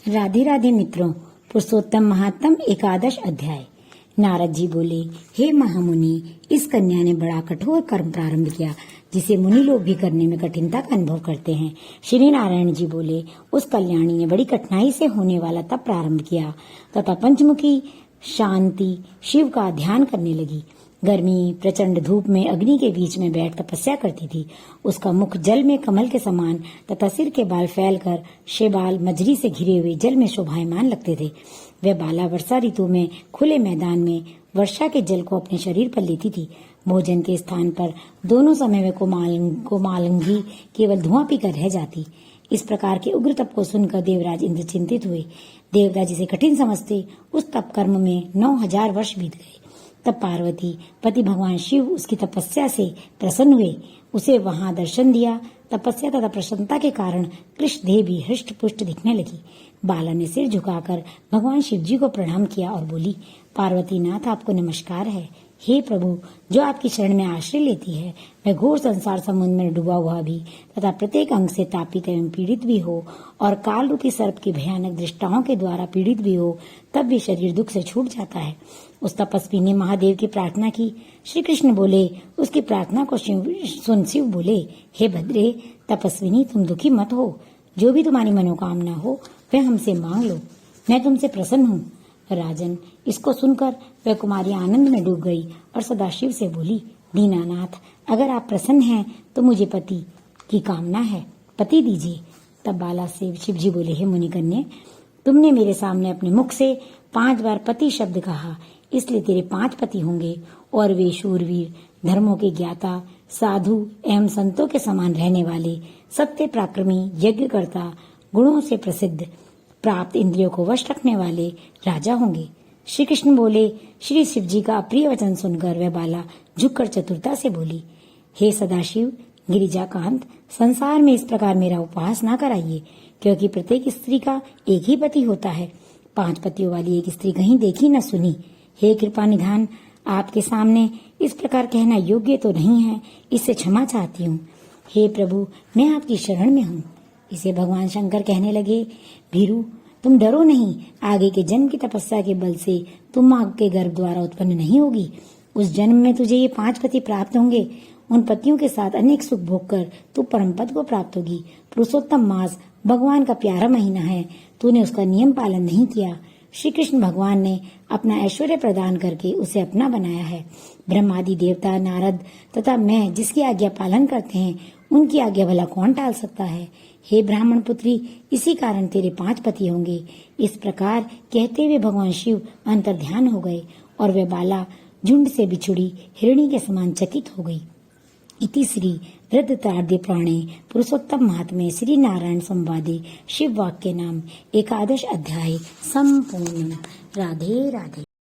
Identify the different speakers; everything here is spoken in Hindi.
Speaker 1: राधे राधे मित्रों, पुरुषोत्तम महात्म एकादश अध्याय। नारद जी बोले, हे महामुनि, इस कन्या ने बड़ा कठोर कर्म प्रारंभ किया जिसे मुनि लोग भी करने में कठिनता का अनुभव करते हैं। श्री नारायण जी बोले, उस कल्याणी ने बड़ी कठिनाई से होने वाला तप प्रारंभ किया तथा पंचमुखी शांति शिव का ध्यान करने लगी। गर्मी प्रचंड धूप में अग्नि के बीच में बैठ तपस्या करती थी। उसका मुख जल में कमल के समान तथा सिर के बाल फैलकर शेबाल मजरी से घिरे हुए जल में शोभायमान लगते थे। वह बाला वर्षा ऋतु में खुले मैदान में वर्षा के जल को अपने शरीर पर लेती थी। भोजन के स्थान पर दोनों समय में कोमालंगी केवल धुआं पीकर रह जाती। इस प्रकार के उग्र तप को सुनकर देवराज इंद्र चिंतित हुए। देवता जिसे कठिन समझते, उस तप कर्म में 9000 वर्ष बीत गए। तब पार्वती पति भगवान शिव उसकी तपस्या से प्रसन्न हुए, उसे वहां दर्शन दिया। तपस्या तथा प्रसन्नता के कारण कृष्ण देह भी हृष्ट पुष्ट दिखने लगी। बाला ने सिर झुकाकर भगवान शिव जी को प्रणाम किया और बोली, पार्वती नाथ, आपको नमस्कार है। हे प्रभु, जो आपकी शरण में आश्रय लेती है वह घोर संसार समुद्र में डूबा हुआ भी तथा प्रत्येक अंग से तापित एवं पीड़ित भी हो और काल रूपी सर्प की भयानक दृष्टाओं के द्वारा पीड़ित भी हो, तब भी शरीर दुख से छूट जाता है। उस तपस्वी ने महादेव की प्रार्थना की। श्री कृष्ण बोले, उसकी प्रार्थना को सुन शिव बोले, हे भद्रे तपस्विनी, तुम दुखी मत हो। जो भी तुम्हारी मनोकामना हो वह हमसे मांग लो, मैं तुमसे प्रसन्न हूँ। राजन, इसको सुनकर वह कुमारी आनंद में डूब गई और सदाशिव से बोली, दीनानाथ, अगर आप प्रसन्न हैं तो मुझे पति की कामना है, पति दीजिए। तब बाला से शिव जी बोले, हे मुनिकन्ये, तुमने मेरे सामने अपने मुख से 5 बार पति शब्द कहा, इसलिए तेरे 5 पति होंगे और वे शूरवीर, धर्मों के ज्ञाता, साधु एवं संतों के समान रहने वाले, सत्य पराक्रमी, यज्ञकर्ता, गुणों से प्रसिद्ध, प्राप्त इंद्रियों को वश रखने वाले राजा होंगे। श्री कृष्ण बोले। श्री शिव जी का अप्रिय वचन सुनकर वह बाला झुककर चतुरता से बोली, हे सदाशिव, गिरिजाकांत, संसार में इस प्रकार मेरा उपहास ना कराइए, क्योंकि प्रत्येक स्त्री का एक ही पति होता है। 5 पतियों वाली एक स्त्री कहीं देखी न सुनी। हे कृपा निधान, आपके सामने इस प्रकार कहना योग्य तो नहीं है, इससे क्षमा चाहती हूँ। हे प्रभु, मैं आपकी शरण में हूँ। इसे भगवान शंकर कहने लगे, भीरू, तुम डरो नहीं, आगे के जन्म की तपस्या के बल से तुम माँ के गर्भ द्वारा उत्पन्न नहीं होगी। उस जन्म में तुझे ये 5 पति प्राप्त होंगे। उन पतियों के साथ अनेक सुख भोग कर तू परम पद को प्राप्त होगी। पुरुषोत्तम मास भगवान का प्यारा महीना है, तूने उसका नियम पालन नहीं किया। श्री कृष्ण भगवान ने अपना ऐश्वर्य प्रदान करके उसे अपना बनाया है। ब्रह्मादि देवता, नारद तथा मैं जिसकी आज्ञा पालन करते हैं, उनकी आज्ञा भला कौन टाल सकता है। हे ब्राह्मण पुत्री, इसी कारण तेरे 5 पति होंगे। इस प्रकार कहते हुए भगवान शिव अंतर ध्यान हो गए और वे बाला झुंड से बिछुड़ी हिरणी के समान चकित हो गई। इति श्री वृद्धत्राद्य पुराणे पुरुषोत्तम महात्म्ये श्री नारायण संवादे शिव वाक्य नाम एकादश अध्याय संपूर्ण। राधे राधे।